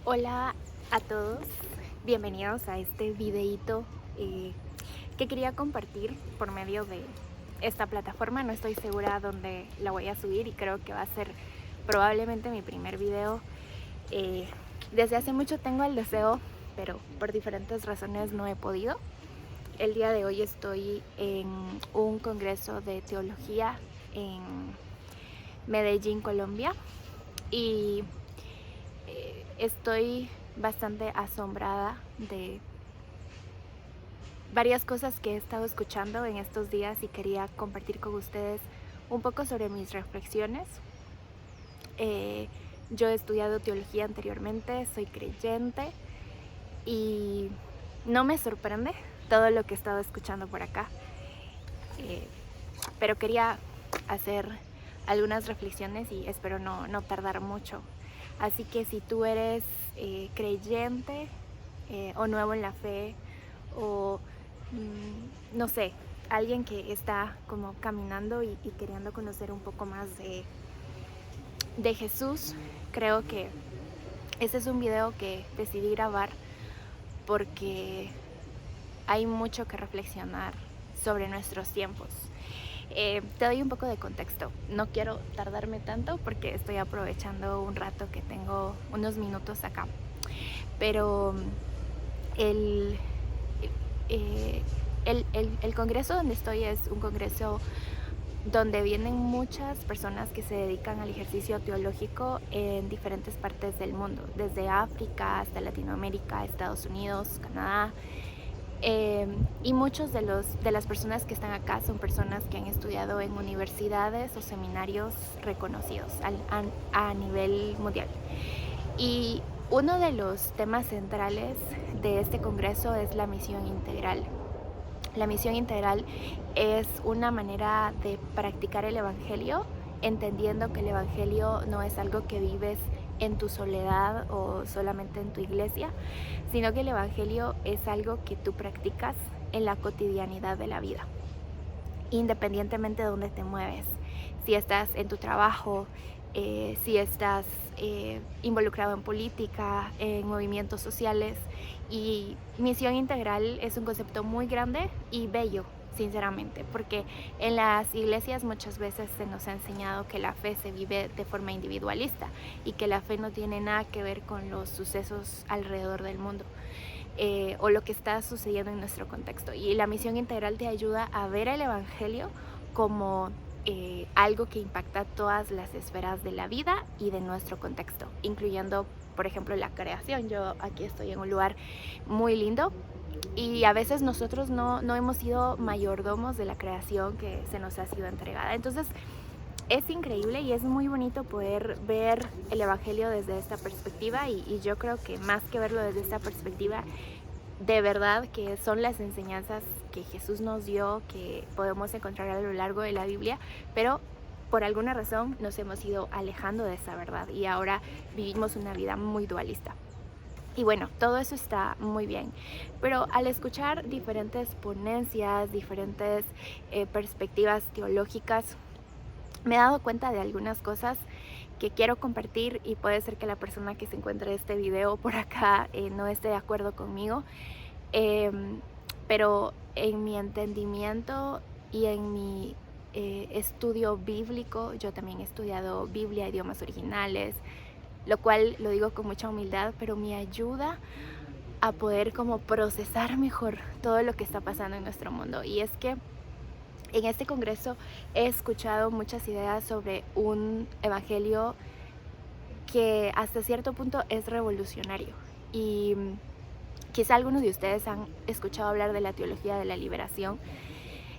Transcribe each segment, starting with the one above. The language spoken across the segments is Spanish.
Hola a todos, bienvenidos a este videíto que quería compartir por medio de esta plataforma. No estoy segura dónde la voy a subir y creo que va a ser probablemente mi primer video. Eh, Desde hace mucho tengo el deseo, pero por diferentes razones no he podido. El día de hoy estoy en un congreso de teología en Medellín, Colombia, y estoy bastante asombrada de varias cosas que he estado escuchando en estos días y quería compartir con ustedes un poco sobre mis reflexiones. Eh, yo he estudiado teología anteriormente, soy creyente y no me sorprende todo lo que he estado escuchando por acá, eh, pero quería hacer algunas reflexiones y espero no tardar mucho. Así que si tú eres creyente o nuevo en la fe o no sé, alguien que está como caminando y queriendo conocer un poco más de Jesús, creo que ese es un video que decidí grabar porque hay mucho que reflexionar sobre nuestros tiempos. Te doy un poco de contexto. No quiero tardarme tanto porque estoy aprovechando un rato que tengo unos minutos acá. Pero el, eh, el congreso donde estoy es un congreso donde vienen muchas personas que se dedican al ejercicio teológico en diferentes partes del mundo, desde África hasta Latinoamérica, Estados Unidos, Canadá. Y muchos de las personas que están acá son personas que han estudiado en universidades o seminarios reconocidos a nivel mundial. Y uno de los temas centrales de este congreso es la misión integral. La misión integral es una manera de practicar el evangelio, entendiendo que el evangelio no es algo que vives en tu soledad o solamente en tu iglesia, sino que el evangelio es algo que tú practicas en la cotidianidad de la vida, independientemente de dónde te mueves. Si estás en tu trabajo, si estás involucrado en política, en movimientos sociales. Y misión integral es un concepto muy grande y bello, sinceramente, porque en las iglesias muchas veces se nos ha enseñado que la fe se vive de forma individualista y que la fe no tiene nada que ver con los sucesos alrededor del mundo. O lo que está sucediendo en nuestro contexto. Y la misión integral te ayuda a ver el evangelio como algo que impacta todas las esferas de la vida y de nuestro contexto, incluyendo, por ejemplo, la creación. Yo aquí estoy en un lugar muy lindo y a veces nosotros no hemos sido mayordomos de la creación que se nos ha sido entregada. Entonces es increíble y es muy bonito poder ver el evangelio desde esta perspectiva, y yo creo que más que verlo desde esta perspectiva, de verdad que son las enseñanzas que Jesús nos dio, que podemos encontrar a lo largo de la Biblia, pero por alguna razón nos hemos ido alejando de esa verdad y ahora vivimos una vida muy dualista. Y bueno, todo eso está muy bien, pero al escuchar diferentes ponencias, diferentes perspectivas teológicas, me he dado cuenta de algunas cosas que quiero compartir, y puede ser que la persona que se encuentre este video por acá no esté de acuerdo conmigo, pero en mi entendimiento y en mi estudio bíblico, yo también he estudiado Biblia, idiomas originales, lo cual lo digo con mucha humildad, pero me ayuda a poder como procesar mejor todo lo que está pasando en nuestro mundo. Y es que en este congreso he escuchado muchas ideas sobre un evangelio que hasta cierto punto es revolucionario. Y quizá algunos de ustedes han escuchado hablar de la teología de la liberación.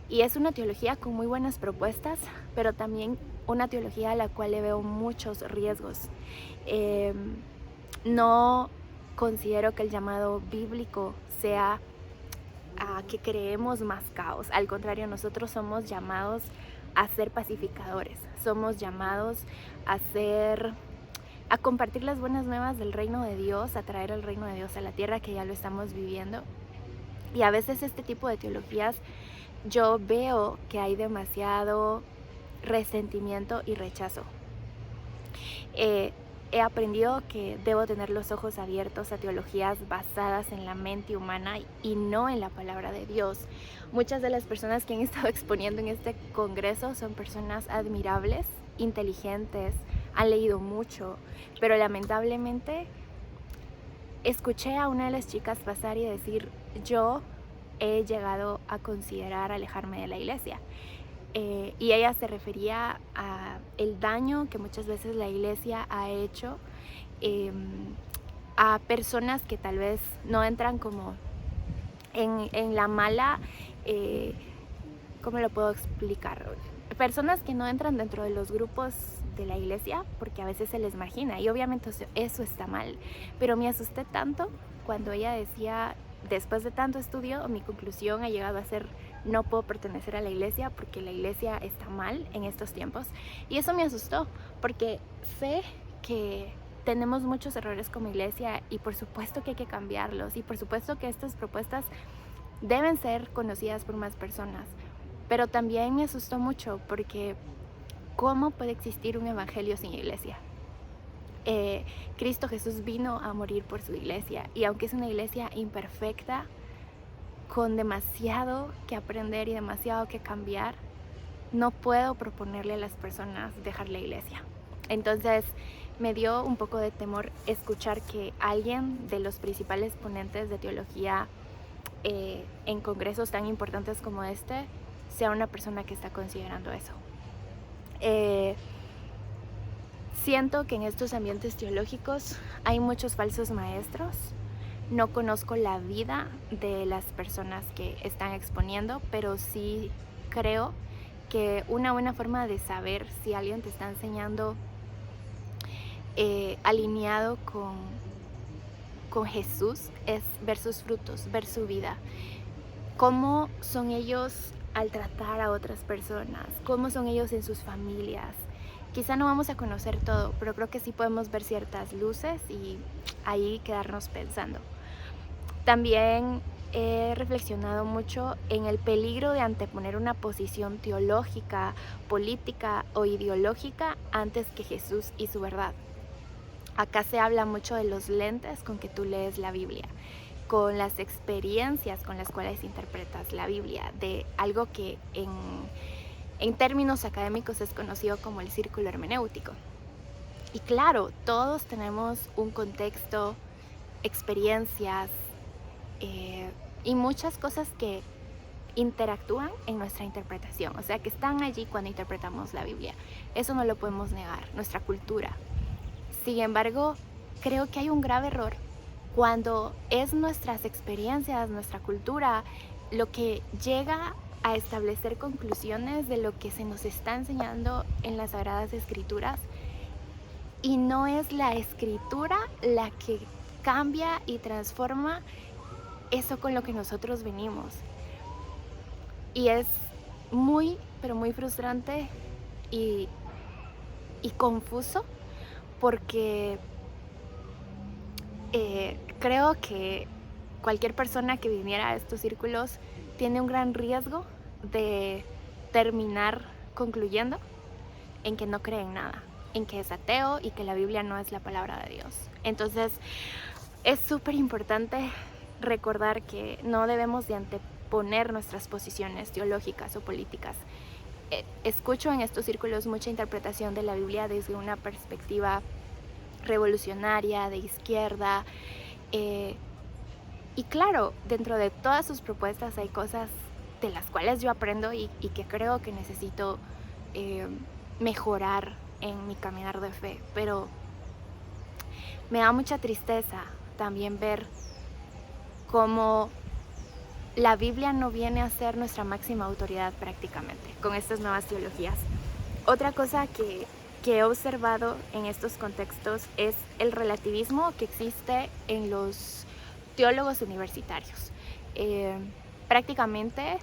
Y es una teología con muy buenas propuestas, pero también una teología a la cual le veo muchos riesgos. No considero que el llamado bíblico sea a que creemos más caos. Al contrario, nosotros somos llamados a ser pacificadores, somos llamados a compartir las buenas nuevas del reino de Dios, a traer el reino de Dios a la tierra, que ya lo estamos viviendo. Y a veces este tipo de teologías yo veo que hay demasiado resentimiento y rechazo. he aprendido que debo tener los ojos abiertos a teologías basadas en la mente humana y no en la palabra de Dios. Muchas de las personas que han estado exponiendo en este congreso son personas admirables, inteligentes, han leído mucho, pero lamentablemente escuché a una de las chicas pasar y decir: yo he llegado a considerar alejarme de la iglesia. Y ella se refería a el daño que muchas veces la iglesia ha hecho a personas que tal vez no entran como en la mala, ¿cómo lo puedo explicar? Personas que no entran dentro de los grupos de la iglesia porque a veces se les margina y obviamente eso está mal, pero me asusté tanto cuando ella decía: después de tanto estudio, mi conclusión ha llegado a ser: no puedo pertenecer a la iglesia porque la iglesia está mal en estos tiempos. Y eso me asustó porque sé que tenemos muchos errores como iglesia y por supuesto que hay que cambiarlos y por supuesto que estas propuestas deben ser conocidas por más personas. Pero también me asustó mucho porque ¿cómo puede existir un evangelio sin iglesia? Cristo Jesús vino a morir por su iglesia y aunque es una iglesia imperfecta, con demasiado que aprender y demasiado que cambiar, no puedo proponerle a las personas dejar la iglesia. Entonces me dio un poco de temor escuchar que alguien de los principales ponentes de teología en congresos tan importantes como este sea una persona que está considerando eso. Siento que en estos ambientes teológicos hay muchos falsos maestros. No conozco la vida de las personas que están exponiendo, pero sí creo que una buena forma de saber si alguien te está enseñando alineado con Jesús es ver sus frutos, ver su vida. Cómo son ellos al tratar a otras personas, cómo son ellos en sus familias. Quizá no vamos a conocer todo, pero creo que sí podemos ver ciertas luces y ahí quedarnos pensando. También he reflexionado mucho en el peligro de anteponer una posición teológica, política o ideológica antes que Jesús y su verdad. Acá se habla mucho de los lentes con que tú lees la Biblia, con las experiencias con las cuales interpretas la Biblia, de algo que en términos académicos es conocido como el círculo hermenéutico. Y claro, todos tenemos un contexto, experiencias y muchas cosas que interactúan en nuestra interpretación, o sea, que están allí cuando interpretamos la Biblia. Eso no lo podemos negar, nuestra cultura. Sin embargo, creo que hay un grave error cuando es nuestras experiencias, nuestra cultura, lo que llega a establecer conclusiones de lo que se nos está enseñando en las Sagradas Escrituras y no es la Escritura la que cambia y transforma eso con lo que nosotros venimos. Y es muy, pero muy frustrante y confuso porque creo que cualquier persona que viniera a estos círculos tiene un gran riesgo de terminar concluyendo en que no cree en nada, en que es ateo y que la Biblia no es la palabra de Dios. Entonces es súper importante recordar que no debemos de anteponer nuestras posiciones teológicas o políticas. Escucho en estos círculos mucha interpretación de la Biblia desde una perspectiva revolucionaria, de izquierda, y claro, dentro de todas sus propuestas hay cosas de las cuales yo aprendo y que creo que necesito mejorar en mi caminar de fe, pero me da mucha tristeza también ver cómo la Biblia no viene a ser nuestra máxima autoridad prácticamente con estas nuevas teologías. Otra cosa que he observado en estos contextos es el relativismo que existe en los teólogos universitarios. Prácticamente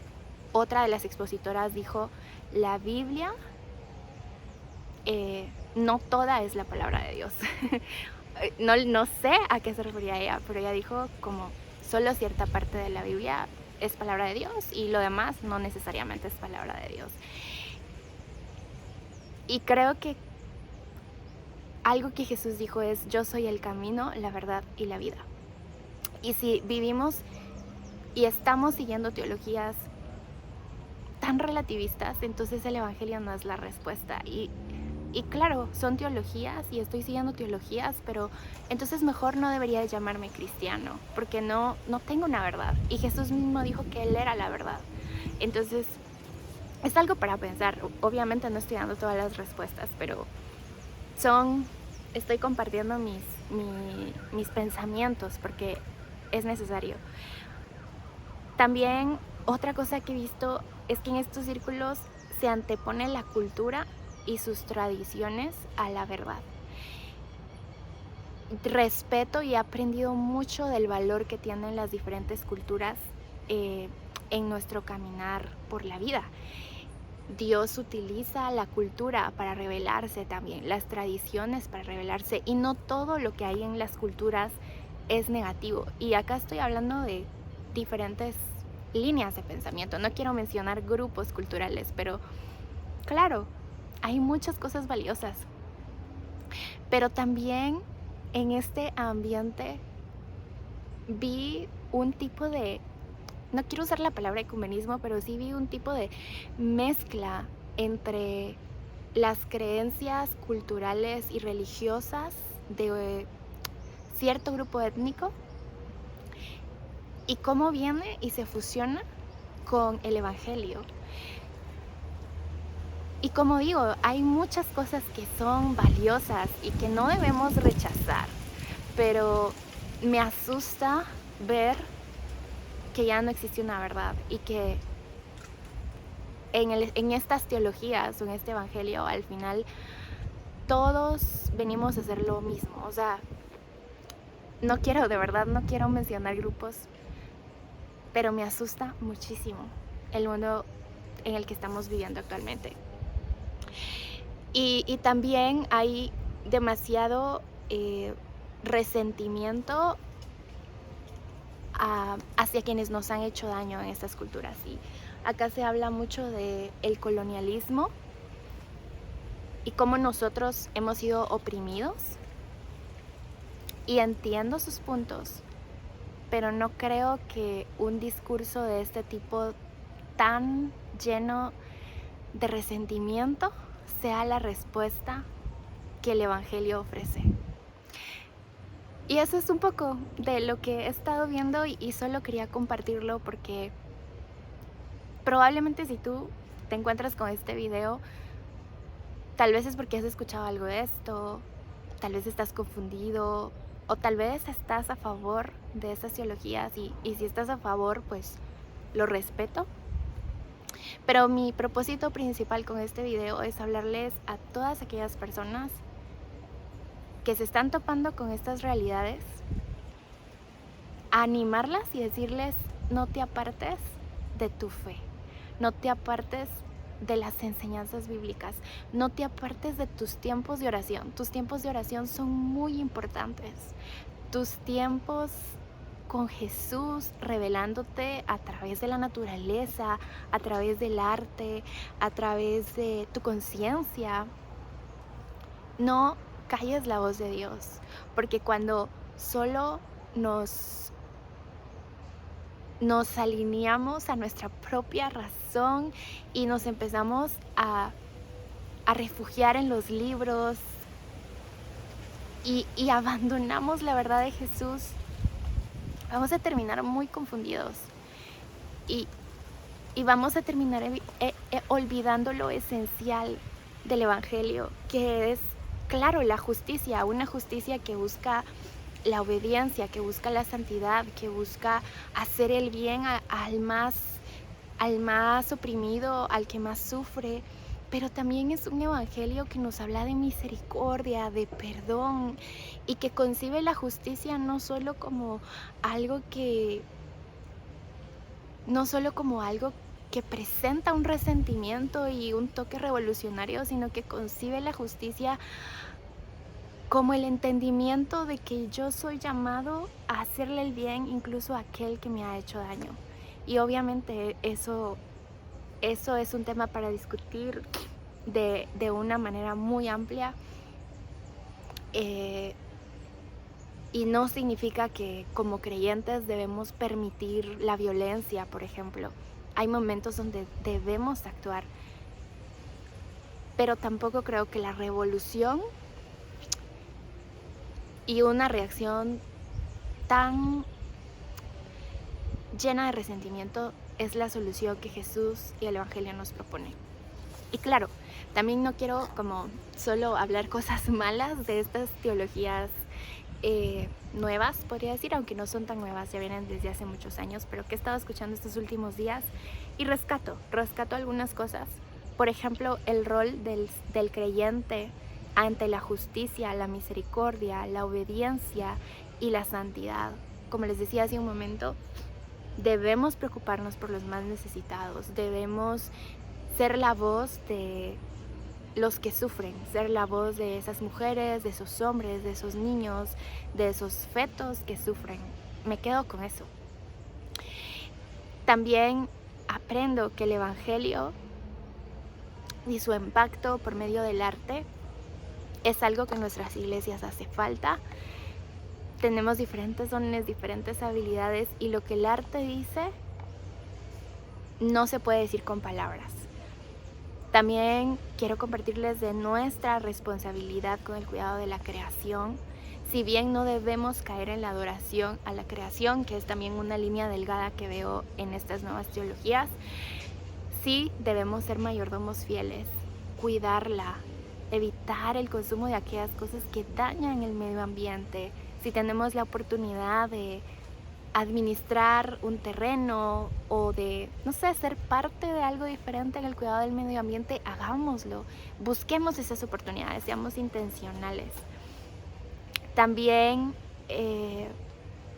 otra de las expositoras dijo: la Biblia no toda es la palabra de Dios. No sé a qué se refería ella, pero ella dijo como solo cierta parte de la Biblia es palabra de Dios y lo demás no necesariamente es palabra de Dios. Y creo que algo que Jesús dijo es: yo soy el camino, la verdad y la vida. Y si vivimos y estamos siguiendo teologías tan relativistas, entonces el evangelio no es la respuesta. Y claro, son teologías y estoy siguiendo teologías, pero entonces mejor no debería llamarme cristiano, porque no tengo una verdad. Y Jesús mismo dijo que Él era la verdad. Entonces, es algo para pensar. Obviamente no estoy dando todas las respuestas, pero estoy compartiendo mis pensamientos porque es necesario. También otra cosa que he visto es que en estos círculos se antepone la cultura y sus tradiciones a la verdad. Respeto y he aprendido mucho del valor que tienen las diferentes culturas en nuestro caminar por la vida. Dios utiliza la cultura para revelarse también, las tradiciones para revelarse, y no todo lo que hay en las culturas es negativo. Y acá estoy hablando de diferentes líneas de pensamiento. No quiero mencionar grupos culturales, pero claro, hay muchas cosas valiosas. Pero también en este ambiente vi un tipo de, no quiero usar la palabra ecumenismo, pero sí vi un tipo de mezcla entre las creencias culturales y religiosas de cierto grupo étnico y cómo viene y se fusiona con el evangelio. Y como digo, hay muchas cosas que son valiosas y que no debemos rechazar, pero me asusta ver que ya no existe una verdad y que en estas teologías o en este evangelio al final todos venimos a hacer lo mismo. O sea, de verdad no quiero mencionar grupos, pero me asusta muchísimo el mundo en el que estamos viviendo actualmente. Y también hay demasiado resentimiento hacia quienes nos han hecho daño en estas culturas. Y acá se habla mucho del colonialismo y cómo nosotros hemos sido oprimidos. Y entiendo sus puntos, pero no creo que un discurso de este tipo tan lleno de resentimiento sea la respuesta que el evangelio ofrece. Y eso es un poco de lo que he estado viendo y solo quería compartirlo porque probablemente si tú te encuentras con este video, tal vez es porque has escuchado algo de esto, tal vez estás confundido o tal vez estás a favor de estas teologías y si estás a favor, pues lo respeto. Pero mi propósito principal con este video es hablarles a todas aquellas personas que se están topando con estas realidades, a animarlas y decirles: no te apartes de tu fe, no te apartes de las enseñanzas bíblicas, no te apartes de tus tiempos de oración. Tus tiempos de oración son muy importantes. Tus tiempos con Jesús revelándote a través de la naturaleza, a través del arte, a través de tu conciencia. No calles la voz de Dios, porque cuando solo nos alineamos a nuestra propia razón y nos empezamos a refugiar en los libros y abandonamos la verdad de Jesús, vamos a terminar muy confundidos y vamos a terminar olvidando lo esencial del evangelio, que es, claro, la justicia, una justicia que busca la obediencia, que busca la santidad, que busca hacer el bien al más oprimido, al que más sufre. Pero también es un evangelio que nos habla de misericordia, de perdón, y que concibe la justicia no solo como algo que presenta un resentimiento y un toque revolucionario, sino que concibe la justicia como el entendimiento de que yo soy llamado a hacerle el bien incluso a aquel que me ha hecho daño. Y obviamente eso es un tema para discutir de una manera muy amplia, eh, y no significa que como creyentes debemos permitir la violencia, por ejemplo. Hay momentos donde debemos actuar, pero tampoco creo que la revolución y una reacción tan llena de resentimiento es la solución que Jesús y el Evangelio nos propone. Y claro, también no quiero como solo hablar cosas malas de estas teologías nuevas, podría decir, aunque no son tan nuevas, ya vienen desde hace muchos años, pero que he estado escuchando estos últimos días y rescato algunas cosas. Por ejemplo, el rol del creyente ante la justicia, la misericordia, la obediencia y la santidad. Como les decía hace un momento, debemos preocuparnos por los más necesitados, debemos ser la voz de los que sufren, ser la voz de esas mujeres, de esos hombres, de esos niños, de esos fetos que sufren. Me quedo con eso. También aprendo que el Evangelio y su impacto por medio del arte es algo que en nuestras iglesias hace falta. Tenemos diferentes dones, diferentes habilidades, y lo que el arte dice no se puede decir con palabras. También quiero compartirles de nuestra responsabilidad con el cuidado de la creación. Si bien no debemos caer en la adoración a la creación, que es también una línea delgada que veo en estas nuevas teologías, sí debemos ser mayordomos fieles, cuidarla, evitar el consumo de aquellas cosas que dañan el medio ambiente. Si tenemos la oportunidad de administrar un terreno o de, no sé, ser parte de algo diferente en el cuidado del medio ambiente, hagámoslo. Busquemos esas oportunidades, seamos intencionales. También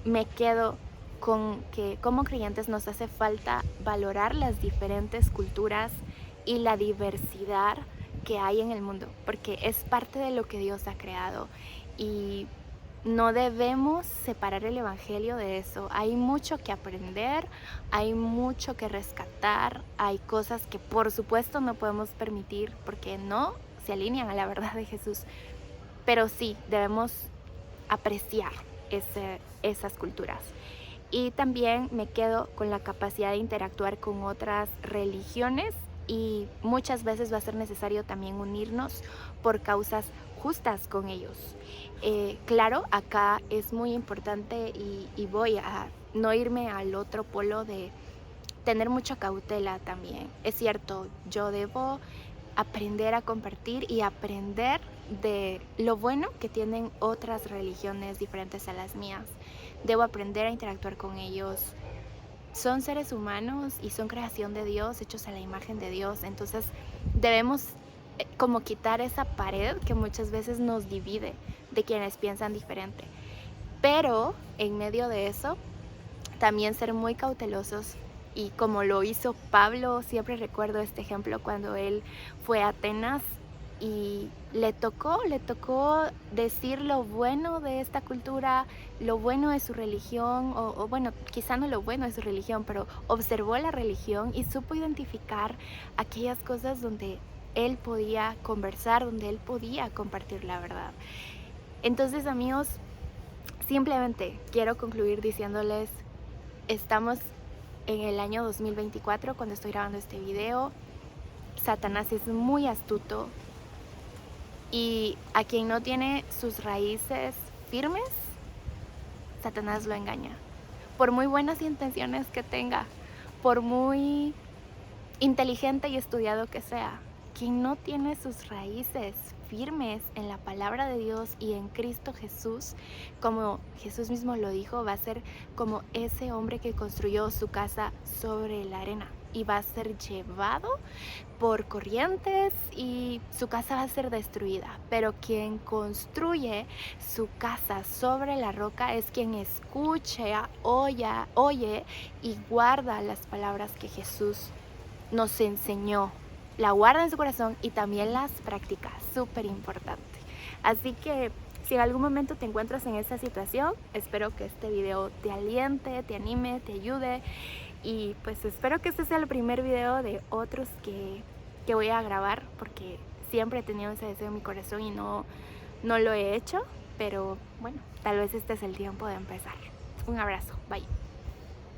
me quedo con que como creyentes nos hace falta valorar las diferentes culturas y la diversidad que hay en el mundo, porque es parte de lo que Dios ha creado y no debemos separar el Evangelio de eso. Hay mucho que aprender, hay mucho que rescatar, hay cosas que por supuesto no podemos permitir porque no se alinean a la verdad de Jesús, pero sí debemos apreciar esas culturas. Y también me quedo con la capacidad de interactuar con otras religiones, y muchas veces va a ser necesario también unirnos por causas justas con ellos. Claro, acá es muy importante y voy a no irme al otro polo de tener mucha cautela también. Es cierto, yo debo aprender a compartir y aprender de lo bueno que tienen otras religiones diferentes a las mías. Debo aprender a interactuar con ellos. Son seres humanos y son creación de Dios, hechos a la imagen de Dios. Entonces debemos como quitar esa pared que muchas veces nos divide de quienes piensan diferente. Pero en medio de eso, también ser muy cautelosos. Y como lo hizo Pablo, siempre recuerdo este ejemplo cuando él fue a Atenas y le tocó decir lo bueno de esta cultura, lo bueno de su religión, o bueno, quizá no lo bueno de su religión, pero observó la religión y supo identificar aquellas cosas donde él podía conversar, donde él podía compartir la verdad. Entonces, amigos, simplemente quiero concluir diciéndoles, estamos en el año 2024 cuando estoy grabando este video. Satanás es muy astuto y a quien no tiene sus raíces firmes, Satanás lo engaña. Por muy buenas intenciones que tenga, por muy inteligente y estudiado que sea, quien no tiene sus raíces firmes en la palabra de Dios y en Cristo Jesús, como Jesús mismo lo dijo, va a ser como ese hombre que construyó su casa sobre la arena y va a ser llevado por corrientes y su casa va a ser destruida. Pero quien construye su casa sobre la roca es quien escucha, oye y guarda las palabras que Jesús nos enseñó. La guarda en su corazón y también las practica, súper importante. Así que si en algún momento te encuentras en esta situación, espero que este video te aliente, te anime, te ayude. Y pues espero que este sea el primer video de otros que voy a grabar, porque siempre he tenido ese deseo en mi corazón y no No lo he hecho, pero bueno, tal vez este es el tiempo de empezar. Un abrazo, bye.